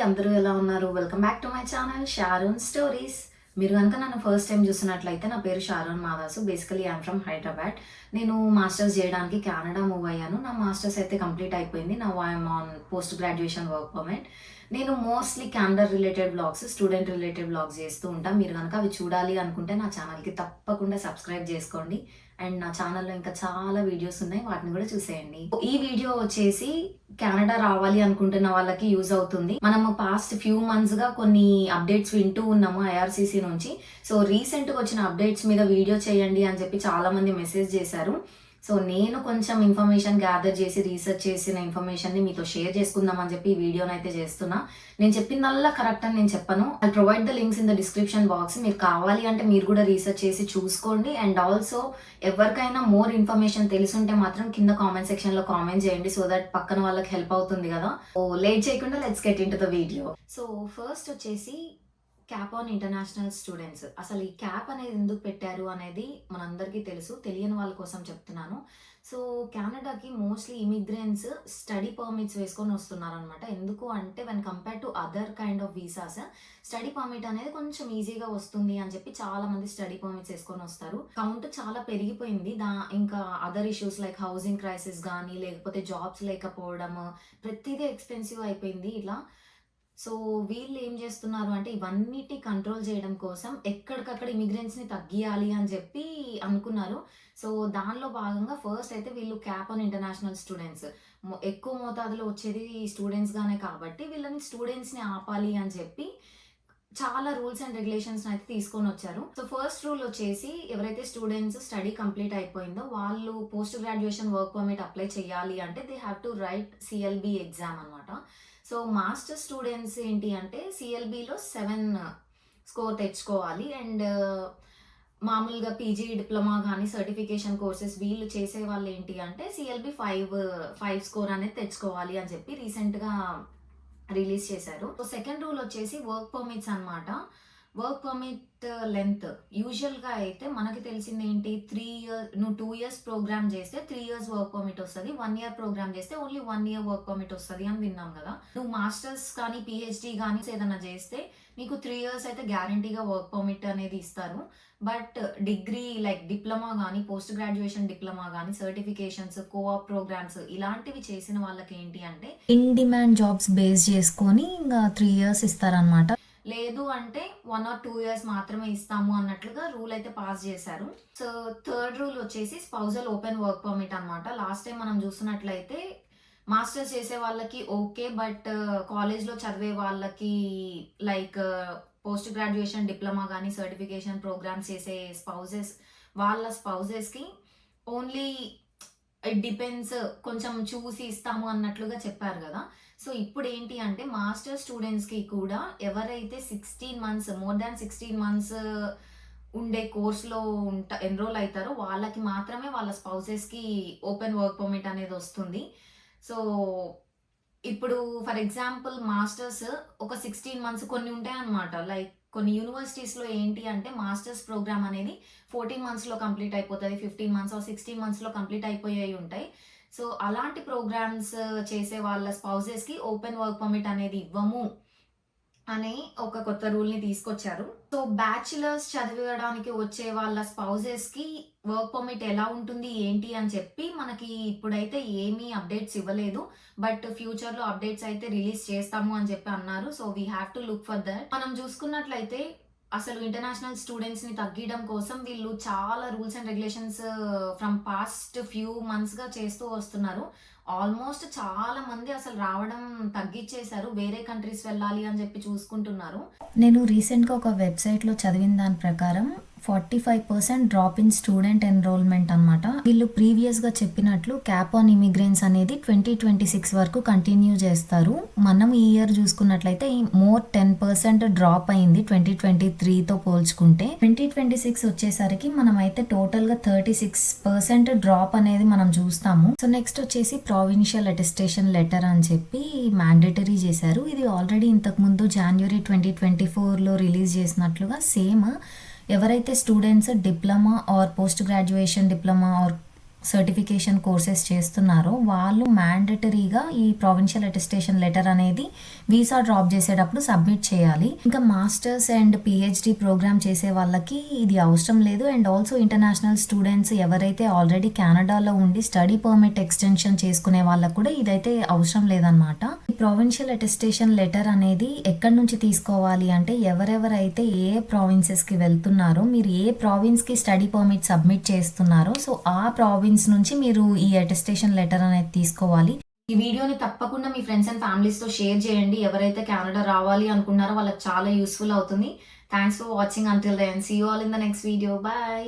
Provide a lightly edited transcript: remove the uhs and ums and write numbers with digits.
అందరూ ఎలా ఉన్నారు? Welcome back to my channel Sharon stories. మీరు కనుక నన్ను ఫస్ట్ టైం చూస్తున్నట్లయితే నా పేరు Sharon Madasu. Basically I'm from Hyderabad. నేను మాస్టర్స్ చేయడానికి కెనడా మూవ్ అయ్యాను. నా మాస్టర్స్ అయితే కంప్లీట్ అయిపోయింది. నా I'm on post graduation work permit. నేను mostly Canada related blogs, student related blogs చేస్తూ ఉంటాను. మీరు కనుక అవి చూడాలి అనుకుంటే నా ఛానల్కి తప్పకుండా సబ్స్క్రైబ్ చేసుకోండి. అండ్ నా ఛానల్లో ఇంకా చాలా వీడియోస్ ఉన్నాయి, వాటిని కూడా చూసేయండి. ఈ వీడియో వచ్చేసి కెనడా రావాలి అనుకుంటున్న వాళ్ళకి యూజ్ అవుతుంది. మనము పాస్ట్ ఫ్యూ మంత్స్ గా కొన్ని అప్డేట్స్ వింటూ ఉన్నాము ఐఆర్సీసీ నుంచి. సో రీసెంట్ గా వచ్చిన అప్డేట్స్ మీద వీడియో చేయండి అని చెప్పి చాలా మంది మెసేజ్ చేశారు. సో నేను కొంచెం ఇన్ఫర్మేషన్ గ్యాదర్ చేసి రీసెర్చ్ చేసిన ఇన్ఫర్మేషన్ ని మీతో షేర్ చేసుకుందాం అని చెప్పి ఈ వీడియోని అయితే చేస్తున్నా. నేను చెప్పిందల్లా కరెక్ట్ అని నేను చెప్పను. I provide the links in the description box. మీరు కావాలి అంటే మీరు కూడా రీసెర్చ్ చేసి చూసుకోండి. అండ్ ఆల్సో ఎవరికైనా మోర్ ఇన్ఫర్మేషన్ తెలుసుంటే మాత్రం కింద కామెంట్ సెక్షన్ లో కామెంట్ చేయండి, సో దట్ పక్కన వాళ్ళకి హెల్ప్ అవుతుంది కదా. సో లేట్ చేయకుండా let's get in to the video. So first వచ్చేసి క్యాప్ ఆన్ ఇంటర్నేషనల్ స్టూడెంట్స్. అసలు ఈ క్యాప్ అనేది ఎందుకు పెట్టారు అనేది మనందరికీ తెలుసు, తెలియని వాళ్ళ కోసం చెప్తున్నాను. సో కెనడాకి మోస్ట్లీ ఇమిగ్రెంట్స్ స్టడీ పర్మిట్స్ వేసుకొని వస్తున్నారు అనమాట. ఎందుకు అంటే when compare to other kind of visas study permit అనేది కొంచెం ఈజీగా వస్తుంది అని చెప్పి చాలా మంది స్టడీ పర్మిట్స్ వేసుకొని వస్తారు. కౌంట్ చాలా పెరిగిపోయింది. ఇంకా other issues like housing crisis కానీ, లేకపోతే జాబ్స్ లేకపోవడం, ప్రతిదీ ఎక్స్పెన్సివ్ అయిపోయింది ఇలా. సో వీళ్ళు ఏం చేస్తున్నారు అంటే ఇవన్నిటి కంట్రోల్ చేయడం కోసం ఎక్కడికక్కడ ఇమిగ్రెంట్స్ని తగ్గియాలి అని చెప్పి అనుకున్నారు. సో దానిలో భాగంగా ఫస్ట్ అయితే వీళ్ళు క్యాప్ ఆన్ ఇంటర్నేషనల్ స్టూడెంట్స్, ఎక్కువ మోతాదులో వచ్చేది స్టూడెంట్స్ గానే కాబట్టి వీళ్ళని స్టూడెంట్స్ని ఆపాలి అని చెప్పి చాలా రూల్స్ అండ్ రెగ్యులేషన్స్ అయితే తీసుకొని వచ్చారు. సో ఫస్ట్ రూల్ వచ్చేసి ఎవరైతే స్టూడెంట్స్ స్టడీ కంప్లీట్ అయిపోయిందో వాళ్ళు post graduation work permit apply చేయాలి అంటే they have to write CLB exam అనమాట. సో మాస్టర్ స్టూడెంట్స్ ఏంటి అంటే సిఎల్బిలో 7 స్కోర్ తెచ్చుకోవాలి. అండ్ మామూలుగా పీజీ డిప్లొమా కానీ సర్టిఫికేషన్ కోర్సెస్ వీళ్ళు చేసే వాళ్ళు ఏంటి అంటే సిఎల్బి 5 స్కోర్ అనేది తెచ్చుకోవాలి అని చెప్పి రీసెంట్గా రిలీజ్ చేశారు. సో సెకండ్ రూల్ వచ్చేసి వర్క్ పర్మిట్స్ అనమాట. వర్క్ పర్మిట్ లెంత్ యూజువల్గా అయితే మనకి తెలిసింది ఏంటి, 3 years, నువ్వు 2 years ప్రోగ్రామ్ చేస్తే 3 years వర్క్ పర్మిట్ వస్తుంది, 1 year ప్రోగ్రామ్ చేస్తే ఓన్లీ 1 year వర్క్ పర్మిట్ వస్తుంది అని విన్నాం కదా. నువ్వు మాస్టర్స్ కానీ పిహెచ్డి కానీ ఏదైనా చేస్తే నీకు 3 years అయితే గ్యారంటీగా వర్క్ పర్మిట్ అనేది ఇస్తారు. బట్ డిగ్రీ లైక్ డిప్లొమా కానీ, పోస్ట్ గ్రాడ్యుయేషన్ డిప్లొమా కానీ, సర్టిఫికేషన్స్, కోఆప్ ప్రోగ్రామ్స్ ఇలాంటివి చేసిన వాళ్ళకి ఏంటి అంటే ఇన్ డిమాండ్ జాబ్స్ బేస్ చేసుకొని ఇంకా 3 years ఇస్తారనమాట. లేదు అంటే 1 or 2 years మాత్రమే ఇస్తాము అన్నట్లుగా రూల్ అయితే పాస్ చేశారు. సో థర్డ్ రూల్ వచ్చేసి స్పౌజల్ ఓపెన్ వర్క్ పర్మిట్ అనమాట. లాస్ట్ టైం మనం చూస్తున్నట్లయితే మాస్టర్స్ చేసే వాళ్ళకి ఓకే, బట్ కాలేజ్లో చదివే వాళ్ళకి లైక్ పోస్ట్ గ్రాడ్యుయేషన్ డిప్లొమా కానీ సర్టిఫికేషన్ ప్రోగ్రామ్స్ చేసే వాళ్ళ స్పౌజెస్కి ఓన్లీ ఇట్ డిపెండ్స్, కొంచెం చూసి ఇస్తాము అన్నట్లుగా చెప్పారు కదా. సో ఇప్పుడు ఏంటి అంటే మాస్టర్ స్టూడెంట్స్కి కూడా ఎవరైతే 16 months, మోర్ దాన్ 16 months ఉండే కోర్స్లో ఎన్రోల్ అవుతారో వాళ్ళకి మాత్రమే వాళ్ళ స్పౌసెస్కి ఓపెన్ వర్క్ పర్మిట్ అనేది వస్తుంది. సో ఇప్పుడు ఫర్ ఎగ్జాంపుల్ మాస్టర్స్ ఒక 16 months కొన్ని ఉంటాయి అనమాట. లైక్ కొన్ని యూనివర్సిటీస్లో ఏంటి అంటే మాస్టర్స్ ప్రోగ్రామ్ అనేది 14 monthsలో కంప్లీట్ అయిపోతుంది, 15 months or 16 monthsలో కంప్లీట్ అయిపోయాయి ఉంటాయి. సో అలాంటి ప్రోగ్రామ్స్ చేసే వాళ్ళ స్పౌసెస్కి ఓపెన్ వర్క్ పర్మిట్ అనేది ఇవ్వము అనే ఒక కొత్త రూల్ని తీసుకొచ్చారు. సో బ్యాచిలర్స్ చదివడానికి వచ్చే వాళ్ళ స్పౌసెస్కి వర్క్ పర్మిట్ ఎలా ఉంటుంది ఏంటి అని చెప్పి మనకి ఇప్పుడైతే ఏమీ అప్డేట్స్ ఇవ్వలేదు. బట్ ఫ్యూచర్లో అప్డేట్స్ అయితే రిలీజ్ చేస్తాము అని చెప్పి అన్నారు. So we have to look for that. మనం చూసుకున్నట్లయితే అసలు ఇంటర్నేషనల్ స్టూడెంట్స్ని తగ్గించడం కోసం వీళ్ళు చాలా rules and regulations from past few మంత్స్గా చేస్తూ వస్తున్నారు. ఆల్మోస్ట్ చాలా మంది అసలు రావడం తగ్గించేశారు, వేరే కంట్రీస్ వెళ్ళాలి అని చెప్పి చూసుకుంటున్నారు. నేను రీసెంట్గా ఒక వెబ్సైట్లో చదివిన దాని ప్రకారం 45% డ్రాప్ ఇన్ స్టూడెంట్ ఎన్రోల్మెంట్ అనమాట. వీళ్ళు ప్రీవియస్గా చెప్పినట్లు క్యాప్ ఆన్ ఇమిగ్రెంట్స్ అనేది 2026 వరకు కంటిన్యూ చేస్తారు. మనం ఈ ఇయర్ చూసుకున్నట్లయితే మోర్ 10% డ్రాప్ అయింది 2023తో పోల్చుకుంటే. 2026 వచ్చేసరికి మనం అయితే టోటల్గా 36% డ్రాప్ అనేది మనం చూస్తాము. సో నెక్స్ట్ వచ్చేసి ప్రావిన్షియల్ అటెస్టేషన్ లెటర్ అని చెప్పి మ్యాండేటరీ చేశారు. ఇది ఆల్రెడీ ఇంతకుముందు January 2024లో రిలీజ్ చేసినట్లుగా సేమ్ ఎవరైతే students diploma or post graduation diploma or certification courses చేస్తున్నారో వాళ్ళు మ్యాండటరీగా ఈ ప్రావిన్షియల్ అటెస్టేషన్ లెటర్ అనేది వీసా డ్రాప్ చేసేటప్పుడు సబ్మిట్ చేయాలి. ఇంకా మాస్టర్స్ అండ్ పిహెచ్డి ప్రోగ్రామ్ చేసే వాళ్ళకి ఇది అవసరం లేదు. అండ్ ఆల్సో ఇంటర్నేషనల్ స్టూడెంట్స్ ఎవరైతే ఆల్రెడీ కెనడాలో ఉండి స్టడీ పర్మిట్ ఎక్స్టెన్షన్ చేసుకునే వాళ్ళకు కూడా ఇదైతే అవసరం లేదనమాట. ఈ ప్రావిన్షియల్ అటెస్టేషన్ లెటర్ అనేది ఎక్కడి నుంచి తీసుకోవాలి అంటే ఎవరెవరైతే ఏ ప్రావిన్సెస్కి వెళ్తున్నారో, మీరు ఏ ప్రావిన్స్కి స్టడీ పర్మిట్ సబ్మిట్ చేస్తున్నారో సో ఆ ప్రావిన్స్ నుంచి మీరు ఈ అటెస్టేషన్ లెటర్ అనేది తీసుకోవాలి. ఈ వీడియోని తప్పకుండా మీ ఫ్రెండ్స్ అండ్ ఫ్యామిలీస్తో షేర్ చేయండి. ఎవరైతే కెనడా రావాలి అనుకున్నారో వాళ్ళకి చాలా యూస్ఫుల్ అవుతుంది. Thanks for watching until then. See you all in the next video. Bye.